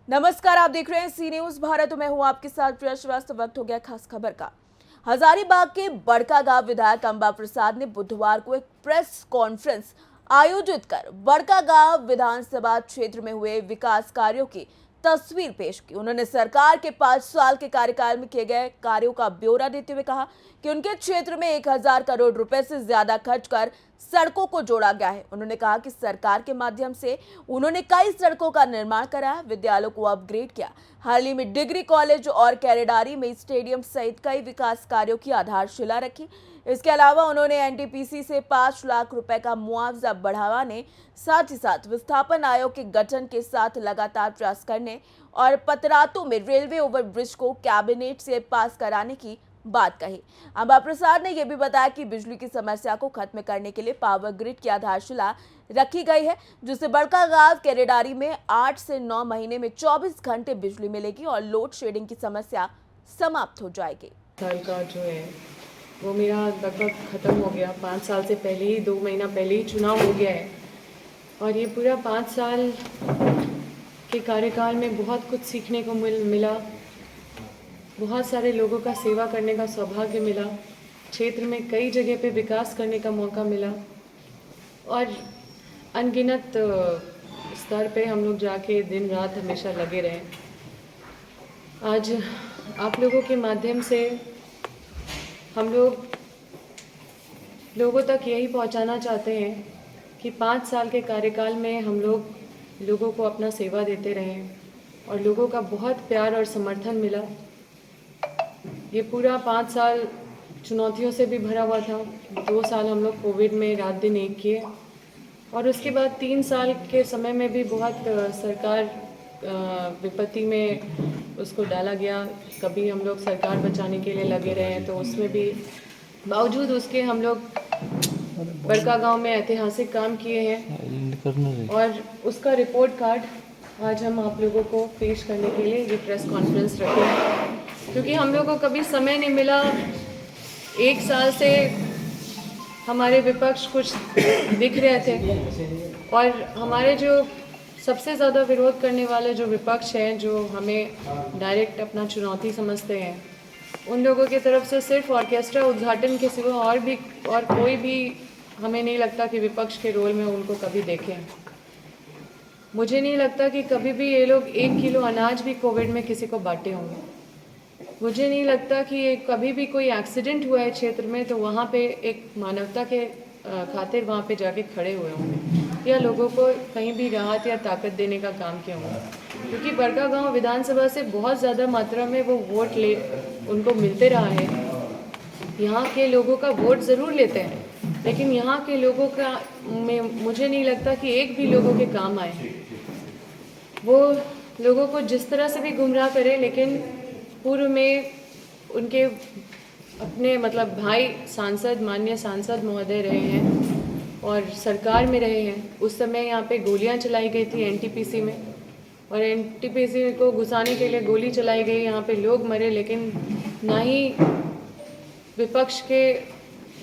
नमस्कार, आप देख रहे हैं सी न्यूज भारत। मैं हूं आपके साथ प्रिया श्रीवास्तव। वक्त हो गया खास खबर का। हजारीबाग के बड़कागांव विधायक अंबा प्रसाद ने बुधवार को एक प्रेस कॉन्फ्रेंस आयोजित कर बड़कागांव विधानसभा क्षेत्र में हुए विकास कार्यों की तस्वीर पेश की। उन्होंने सरकार के 5 साल के कार्यकाल में किए गए कार्यों का ब्यौरा देते हुए कहा कि उनके क्षेत्र में 1000 करोड़ रुपए से ज्यादा खर्च कर सड़कों को जोड़ा गया है। उन्होंने कहा कि सरकार के माध्यम से उन्होंने कई सड़कों का निर्माण कराया, विद्यालयों को अपग्रेड किया, हाल ही में डिग्री कॉलेज और कैरेडारी में स्टेडियम सहित कई विकास कार्यों की आधारशिला रखी। इसके अलावा उन्होंने एनटीपीसी से 5 लाख रुपए का मुआवजा बढ़ाने, साथ ही साथ विस्थापन आयोग के गठन के साथ लगातार प्रयास करने और पतरातू में रेलवे ओवरब्रिज को कैबिनेट से पास कराने की बात कही। अंबा प्रसाद ने यह भी बताया कि बिजली की समस्या को खत्म करने के लिए पावर ग्रिड की आधारशिला रखी गई है, जिससे बड़कागांव कैरेडारी में 8 से 9 महीने में 24 घंटे बिजली मिलेगी और लोड शेडिंग की समस्या समाप्त हो जाएगी। साल का जो है वो मेरा लगभग ख़त्म हो गया। 5 साल से पहले ही, 2 महीना पहले ही चुनाव हो गया है और ये पूरा 5 साल के कार्यकाल में बहुत कुछ सीखने को मिला। बहुत सारे लोगों का सेवा करने का सौभाग्य मिला। क्षेत्र में कई जगह पे विकास करने का मौका मिला और अनगिनत स्तर पे हम लोग जाके दिन रात हमेशा लगे रहे। आज आप लोगों के माध्यम से हम लोगों तक यही पहुंचाना चाहते हैं कि 5 साल के कार्यकाल में हम लोगों को अपना सेवा देते रहे और लोगों का बहुत प्यार और समर्थन मिला। ये पूरा 5 साल चुनौतियों से भी भरा हुआ था। 2 साल हम लोग कोविड में रात दिन एक किए और उसके बाद 3 साल के समय में भी बहुत सरकार विपत्ति में उसको डाला गया। कभी हम लोग सरकार बचाने के लिए लगे रहे, तो उसमें भी बावजूद उसके हम लोग बड़कागांव में ऐतिहासिक काम किए हैं और उसका रिपोर्ट कार्ड आज हम आप लोगों को पेश करने के लिए ये प्रेस कॉन्फ्रेंस रखे हैं, क्योंकि हम लोगों को कभी समय नहीं मिला। 1 साल से हमारे विपक्ष कुछ दिख रहे थे और हमारे जो सबसे ज़्यादा विरोध करने वाले जो विपक्ष हैं, जो हमें डायरेक्ट अपना चुनौती समझते हैं, उन लोगों की तरफ से सिर्फ ऑर्केस्ट्रा उद्घाटन के सिवा और कोई भी हमें नहीं लगता कि विपक्ष के रोल में उनको कभी देखें। मुझे नहीं लगता कि कभी भी ये लोग 1 किलो अनाज भी कोविड में किसी को बांटे होंगे। मुझे नहीं लगता कि कभी भी कोई एक्सीडेंट हुआ है क्षेत्र में तो वहाँ पे एक मानवता के खातिर वहाँ पे जाके खड़े हुए होंगे या लोगों को कहीं भी राहत या ताकत देने का काम किया होगा, क्योंकि बड़कागांव विधानसभा से बहुत ज़्यादा मात्रा में वो वोट उनको मिलते रहा है। यहाँ के लोगों का वोट ज़रूर लेते हैं, लेकिन यहाँ के लोगों का मुझे नहीं लगता कि एक भी लोगों के काम आए। वो लोगों को जिस तरह से भी गुमराह करे, लेकिन पूर्व में उनके अपने भाई सांसद, माननीय सांसद महोदय रहे हैं और सरकार में रहे हैं। उस समय यहाँ पे गोलियाँ चलाई गई थी एनटीपीसी में और एनटीपीसी को घुसाने के लिए गोली चलाई गई, यहाँ पे लोग मरे, लेकिन ना ही विपक्ष के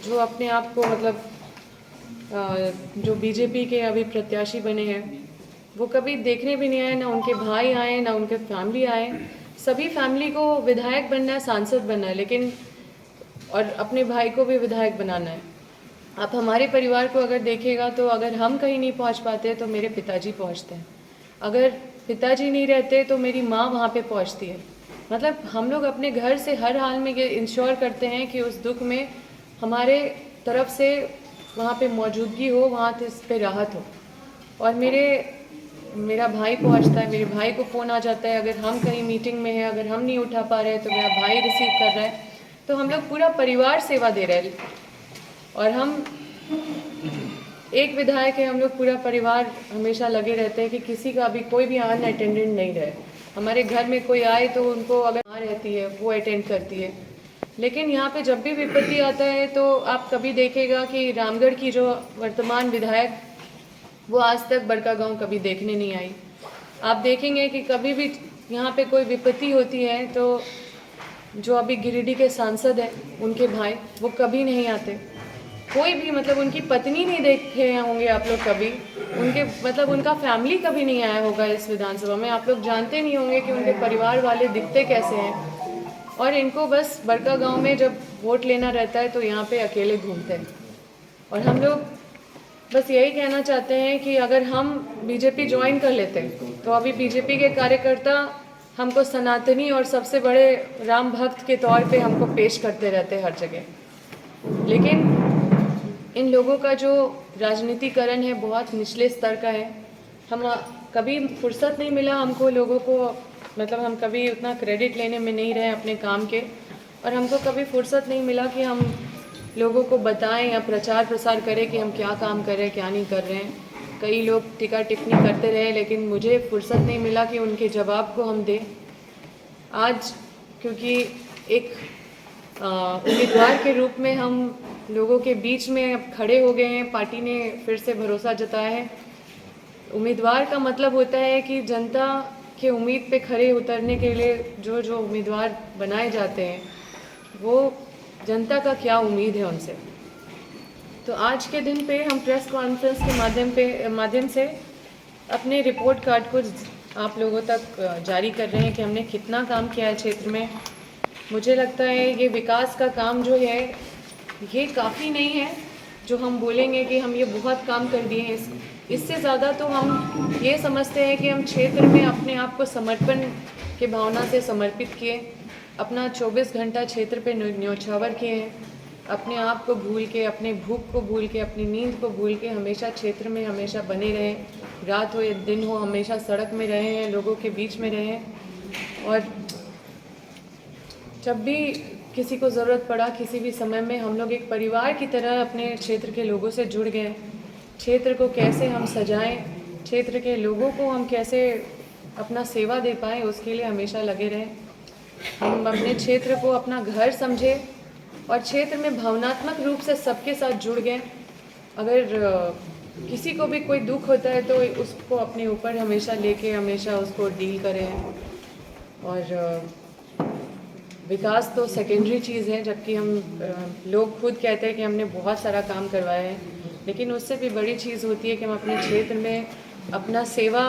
जो अपने आप को जो बीजेपी के अभी प्रत्याशी बने हैं वो कभी देखने भी नहीं आए, ना उनके भाई आए, ना उनके फैमिली आए। सभी फैमिली को विधायक बनना है, सांसद बनना है, लेकिन और अपने भाई को भी विधायक बनाना है। आप हमारे परिवार को अगर देखिएगा तो अगर हम कहीं नहीं पहुंच पाते तो मेरे पिताजी पहुंचते हैं, अगर पिताजी नहीं रहते तो मेरी माँ वहाँ पे पहुंचती है। हम लोग अपने घर से हर हाल में ये इंश्योर करते हैं कि उस दुख में हमारे तरफ से वहाँ पे मौजूदगी हो, वहाँ पे राहत हो। और मेरा भाई पहुंचता है, मेरे भाई को फ़ोन आ जाता है, अगर हम कहीं मीटिंग में हैं, अगर हम नहीं उठा पा रहे हैं तो मेरा भाई रिसीव कर रहा है। तो हम लोग पूरा परिवार सेवा दे रहे हैं और हम एक विधायक है, हम लोग पूरा परिवार हमेशा लगे रहते हैं कि किसी का भी कोई भी अनअटेंडेंट नहीं रहे। हमारे घर में कोई आए तो उनको अगर वहाँ रहती है वो अटेंड करती है। लेकिन यहाँ पे जब भी विपत्ति आता है तो आप कभी देखेगा कि रामगढ़ की जो वर्तमान विधायक वो आज तक बड़कागांव कभी देखने नहीं आई। आप देखेंगे कि कभी भी यहाँ पे कोई विपत्ति होती है तो जो अभी गिरिडीह के सांसद हैं उनके भाई वो कभी नहीं आते। कोई भी मतलब उनकी पत्नी नहीं देखे होंगे आप लोग कभी, उनके मतलब उनका फैमिली कभी नहीं आया होगा इस विधानसभा में, आप लोग जानते नहीं होंगे कि उनके परिवार वाले दिखते कैसे हैं। और इनको बस बड़का गांव में जब वोट लेना रहता है तो यहाँ पे अकेले घूमते हैं। और हम लोग बस यही कहना चाहते हैं कि अगर हम बीजेपी ज्वाइन कर लेते तो अभी बीजेपी के कार्यकर्ता हमको सनातनी और सबसे बड़े राम भक्त के तौर पे हमको पेश करते रहते हर जगह। लेकिन इन लोगों का जो राजनीतिकरण है बहुत निचले स्तर का है। हम कभी फुर्सत नहीं मिला हमको लोगों को, मतलब हम कभी उतना क्रेडिट लेने में नहीं रहे अपने काम के, और हमको कभी फुर्सत नहीं मिला कि हम लोगों को बताएं या प्रचार प्रसार करें कि हम क्या काम कर रहे हैं क्या नहीं कर रहे हैं। कई लोग टिक्का टिप्पणी करते रहे लेकिन मुझे फुर्सत नहीं मिला कि उनके जवाब को हम दें। आज क्योंकि एक उम्मीदवार के रूप में हम लोगों के बीच में अब खड़े हो गए हैं, पार्टी ने फिर से भरोसा जताया है। उम्मीदवार का मतलब होता है कि जनता के उम्मीद पे खड़े उतरने के लिए जो जो उम्मीदवार बनाए जाते हैं वो जनता का क्या उम्मीद है उनसे। तो आज के दिन पे हम प्रेस कॉन्फ्रेंस के माध्यम से अपने रिपोर्ट कार्ड को आप लोगों तक जारी कर रहे हैं कि हमने कितना काम किया है क्षेत्र में। मुझे लगता है ये विकास का काम जो है ये काफ़ी नहीं है जो हम बोलेंगे कि हम ये बहुत काम कर दिए हैं। इससे ज़्यादा तो हम ये समझते हैं कि हम क्षेत्र में अपने आप को समर्पण के भावना से समर्पित किए, अपना 24 घंटा क्षेत्र पे न्योछावर किए हैं, अपने आप को भूल के, अपने भूख को भूल के, अपनी नींद को भूल के हमेशा क्षेत्र में हमेशा बने रहें, रात हो या दिन हो हमेशा सड़क में रहे हैं, लोगों के बीच में रहे हैं। और जब भी किसी को ज़रूरत पड़ा किसी भी समय में हम लोग एक परिवार की तरह अपने क्षेत्र के लोगों से जुड़ गए। क्षेत्र को कैसे हम सजाएं, क्षेत्र के लोगों को हम कैसे अपना सेवा दे पाएँ उसके लिए हमेशा लगे रहें। हम अपने क्षेत्र को अपना घर समझे और क्षेत्र में भावनात्मक रूप से सबके साथ जुड़ गए। अगर किसी को भी कोई दुख होता है तो उसको अपने ऊपर हमेशा लेके हमेशा उसको डील करें। और विकास तो सेकेंडरी चीज़ है, जबकि हम लोग खुद कहते हैं कि हमने बहुत सारा काम करवाया है, लेकिन उससे भी बड़ी चीज़ होती है कि हम अपने क्षेत्र में अपना सेवा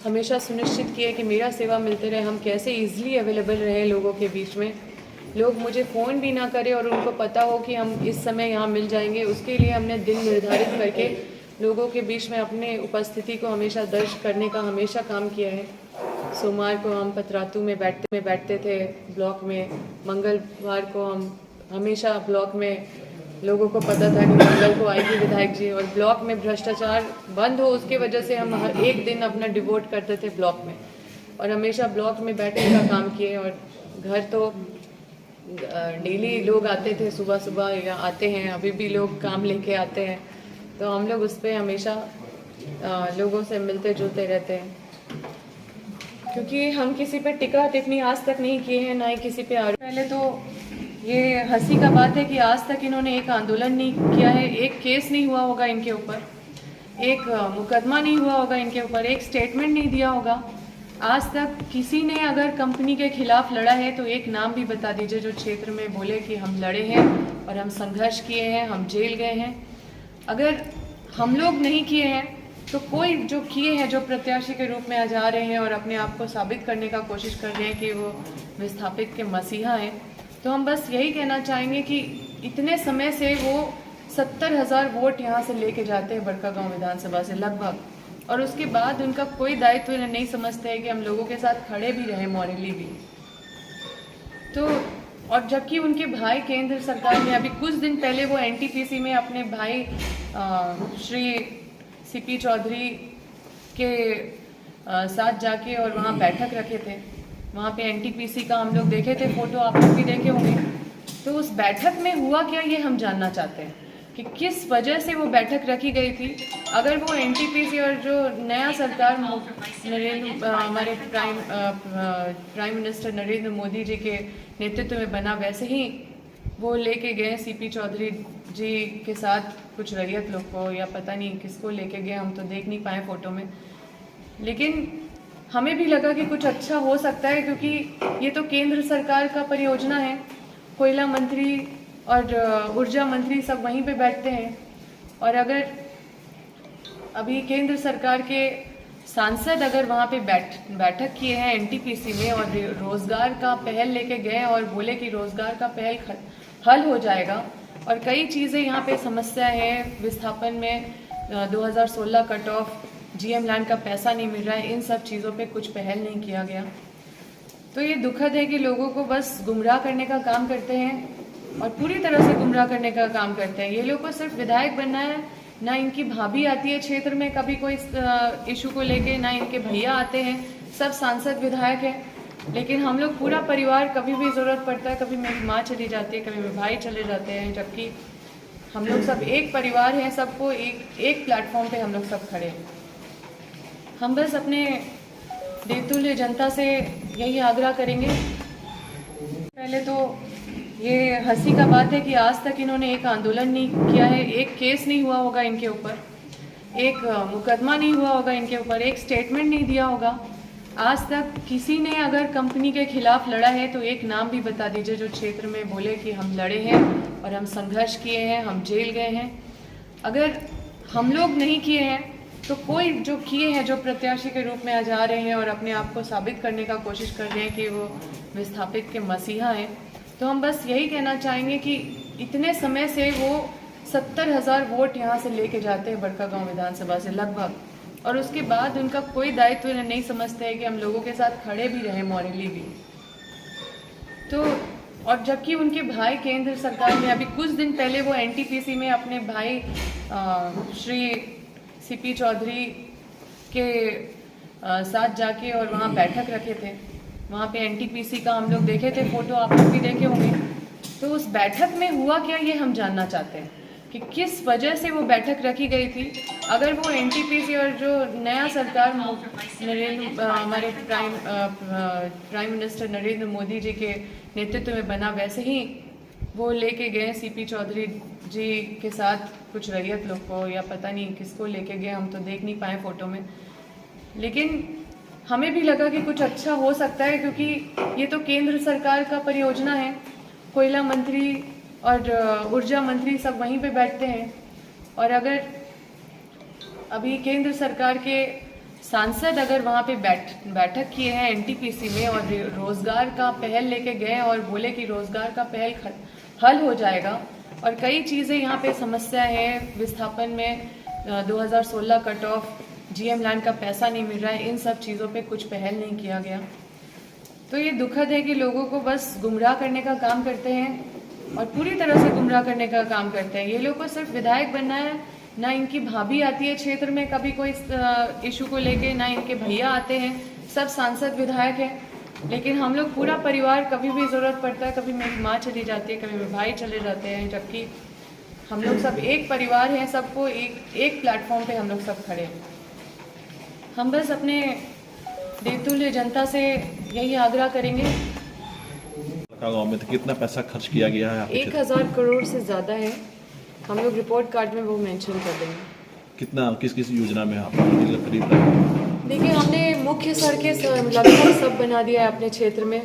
हमेशा सुनिश्चित किए कि मेरा सेवा मिलते रहे, हम कैसे ईजिली अवेलेबल रहे लोगों के बीच में, लोग मुझे फ़ोन भी ना करें और उनको पता हो कि हम इस समय यहाँ मिल जाएंगे। उसके लिए हमने दिन निर्धारित करके लोगों के बीच में अपने उपस्थिति को हमेशा दर्ज करने का हमेशा काम किया है। सोमवार को हम पतरातू में बैठते थे ब्लॉक में, मंगलवार को हम हमेशा ब्लॉक में, लोगों को पता था कि मंगल को आएगी विधायक जी, और ब्लॉक में भ्रष्टाचार बंद हो उसके वजह से हम हर एक दिन अपना डिवोट करते थे ब्लॉक में, और हमेशा ब्लॉक में बैठने का काम किए। और घर तो डेली लोग आते थे, सुबह सुबह या आते हैं, अभी भी लोग काम लेके आते हैं, तो हम लोग उस पर हमेशा लोगों से मिलते जुलते रहते हैं। क्योंकि हम किसी पे टिक्का टिप्पणी आज तक नहीं किए हैं, ना ही किसी पे आरोप। पहले तो ये हंसी का बात है कि आज तक इन्होंने एक आंदोलन नहीं किया है, एक केस नहीं हुआ होगा इनके ऊपर, एक मुकदमा नहीं हुआ होगा इनके ऊपर, एक स्टेटमेंट नहीं दिया होगा। आज तक किसी ने अगर कंपनी के खिलाफ लड़ा है तो एक नाम भी बता दीजिए जो क्षेत्र में बोले कि हम लड़े हैं और हम संघर्ष किए हैं, हम जेल गए हैं। अगर हम लोग नहीं किए हैं तो कोई जो किए हैं, जो प्रत्याशी के रूप में आज आ रहे हैं और अपने आप को साबित करने का कोशिश कर रहे हैं कि वो विस्थापित के मसीहा हैं, तो हम बस यही कहना चाहेंगे कि इतने समय से वो 70,000 वोट यहाँ से लेके जाते हैं बड़कागांव विधानसभा से लगभग, और उसके बाद उनका कोई दायित्व नहीं समझते हैं कि हम लोगों के साथ खड़े भी रहे मॉरली भी। तो और जबकि उनके भाई केंद्र सरकार में अभी कुछ दिन पहले वो एनटीपीसी में अपने भाई श्री सीपी चौधरी के साथ जाके और वहाँ बैठक रखे थे। वहाँ पे एनटीपीसी का हम लोग देखे थे फोटो, आप लोग भी देखे होंगे। तो उस बैठक में हुआ क्या ये हम जानना चाहते हैं कि किस वजह से वो बैठक रखी गई थी। अगर वो एनटीपीसी और जो नया सरकार हमारे प्राइम मिनिस्टर नरेंद्र मोदी जी के नेतृत्व में बना, वैसे ही वो लेके गए सीपी चौधरी जी के साथ कुछ रैयत लोग को, या पता नहीं किसको लेके गए, हम तो देख नहीं पाए फोटो में, लेकिन हमें भी लगा कि कुछ अच्छा हो सकता है क्योंकि ये तो केंद्र सरकार का परियोजना है। कोयला मंत्री और ऊर्जा मंत्री सब वहीं पे बैठते हैं। और अगर अभी केंद्र सरकार के सांसद अगर वहाँ पे बैठक किए हैं एनटीपीसी में और रोजगार का पहल लेके गए और बोले कि रोजगार का पहल हल हो जाएगा, और कई चीज़ें यहाँ पे समस्या है, विस्थापन में 2016 कट ऑफ, जीएम लैंड का पैसा नहीं मिल रहा है, इन सब चीज़ों पे कुछ पहल नहीं किया गया। तो ये दुखद है कि लोगों को बस गुमराह करने का काम करते हैं और पूरी तरह से गुमराह करने का काम करते हैं। ये लोग को सिर्फ विधायक बनना है, ना इनकी भाभी आती है क्षेत्र में कभी कोई इशू को लेके, ना इनके भैया आते हैं, सब सांसद विधायक हैं। लेकिन हम लोग पूरा परिवार, कभी भी ज़रूरत पड़ता है, कभी मेरी माँ चली जाती है, कभी मेरे भाई चले जाते हैं, जबकि हम लोग सब एक परिवार हैं, सबको एक प्लेटफॉर्म पे हम लोग सब खड़े हैं। हम बस अपने देवतुल्य जनता से यही आग्रह करेंगे। पहले तो ये हंसी का बात है कि आज तक इन्होंने एक आंदोलन नहीं किया है, एक केस नहीं हुआ होगा इनके ऊपर, एक मुकदमा नहीं हुआ होगा इनके ऊपर, एक स्टेटमेंट नहीं दिया होगा। आज तक किसी ने अगर कंपनी के खिलाफ लड़ा है तो एक नाम भी बता दीजिए जो क्षेत्र में बोले कि हम लड़े हैं और हम संघर्ष किए हैं, हम जेल गए हैं। अगर हम लोग नहीं किए हैं तो कोई जो किए हैं, जो प्रत्याशी के रूप में आज आ रहे हैं और अपने आप को साबित करने का कोशिश कर रहे हैं कि वो विस्थापित के मसीहा हैं, तो हम बस यही कहना चाहेंगे कि इतने समय से वो 70,000 वोट यहाँ से लेके जाते हैं बड़कागांव विधानसभा से लगभग, और उसके बाद उनका कोई दायित्व नहीं समझते हैं कि हम लोगों के साथ खड़े भी रहे मॉरली भी। तो और जबकि उनके भाई केंद्र सरकार में अभी कुछ दिन पहले वो एनटीपीसी में अपने भाई श्री सीपी चौधरी के साथ जाके और वहाँ बैठक रखे थे। वहाँ पे एनटीपीसी का हम लोग देखे थे फोटो, आप लोग भी देखे होंगे। तो उस बैठक में हुआ क्या, ये हम जानना चाहते हैं कि किस वजह से वो बैठक रखी गई थी। अगर वो एनटीपीसी और जो नया सरकार हमारे प्राइम मिनिस्टर नरेंद्र मोदी जी के नेतृत्व में बना, वैसे ही वो लेके गए सीपी चौधरी जी के साथ कुछ रैयत लोग को, या पता नहीं किसको लेके गए, हम तो देख नहीं पाए फोटो में। लेकिन हमें भी लगा कि कुछ अच्छा हो सकता है, क्योंकि ये तो केंद्र सरकार का परियोजना है। कोयला मंत्री और ऊर्जा मंत्री सब वहीं पे बैठते हैं। और अगर अभी केंद्र सरकार के सांसद अगर वहाँ पे बैठक किए हैं एनटीपीसी में और रोजगार का पहल लेके गए और बोले कि रोजगार का पहल हल हो जाएगा, और कई चीज़ें यहाँ पे समस्या है, विस्थापन में 2016 कट ऑफ, जीएम लैंड का पैसा नहीं मिल रहा है, इन सब चीज़ों पे कुछ पहल नहीं किया गया। तो ये दुखद है कि लोगों को बस गुमराह करने का काम करते हैं और पूरी तरह से गुमराह करने का काम करते हैं। ये लोग को सिर्फ विधायक बनना है, ना इनकी भाभी आती है क्षेत्र में कभी कोई इशू को लेके, ना इनके भैया आते हैं, सब सांसद विधायक हैं। लेकिन हम लोग पूरा परिवार, कभी भी ज़रूरत पड़ता है, कभी मेरी माँ चली जाती है, कभी मेरे भाई चले जाते हैं, जबकि हम लोग सब एक परिवार हैं, सबको एक प्लेटफॉर्म पे हम लोग सब खड़े हैं। हम बस अपने देवतुल्य जनता से यही आग्रह करेंगे। गाँव में तो कितना पैसा खर्च किया गया है? 1000 करोड़ से ज़्यादा है, हम लोग रिपोर्ट कार्ड में वो मेंशन कर देंगे। कितना किस किस योजना में आप करीब लगा? देखिए, हमने मुख्य सड़कें लगभग सब बना दिया है अपने क्षेत्र में,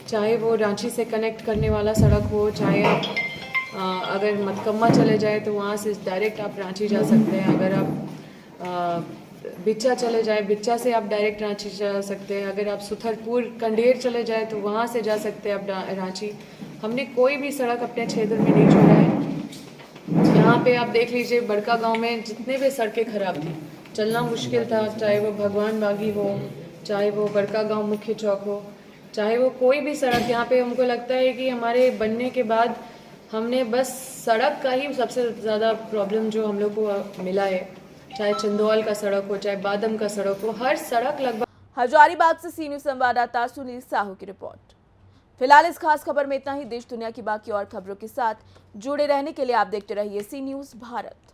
चाहे वो रांची से कनेक्ट करने वाला सड़क हो, चाहे अगर मतकम्मा चले जाए तो वहाँ से डायरेक्ट आप रांची जा सकते हैं, अगर आप बिच्चा चले जाए, बिच्चा से आप डायरेक्ट रांची जा सकते हैं, अगर आप सुथरपुर कंडेर चले जाए तो वहाँ से जा सकते हैं आप रांची। हमने कोई भी सड़क अपने क्षेत्र में नहीं छोड़ा है। यहाँ पे आप देख लीजिए, बड़कागांव में जितने भी सड़कें खराब थी, चलना मुश्किल था, चाहे वो भगवान बागी हो, चाहे वो बड़कागांव मुख्य चौक हो, चाहे वो कोई भी सड़क। यहाँ पे हमको लगता है कि हमारे बनने के बाद हमने बस सड़क का ही सबसे ज़्यादा प्रॉब्लम जो हम लोग को मिला है, चाहे चंदौल का सड़क हो, चाहे बादम का सड़क हो, हर सड़क लगभग। हजारीबाग से सी न्यूज़ संवाददाता सुनील साहू की रिपोर्ट। फिलहाल इस खास खबर में इतना ही। देश दुनिया की बाकी और खबरों के साथ जुड़े रहने के लिए आप देखते रहिए सी न्यूज़ भारत।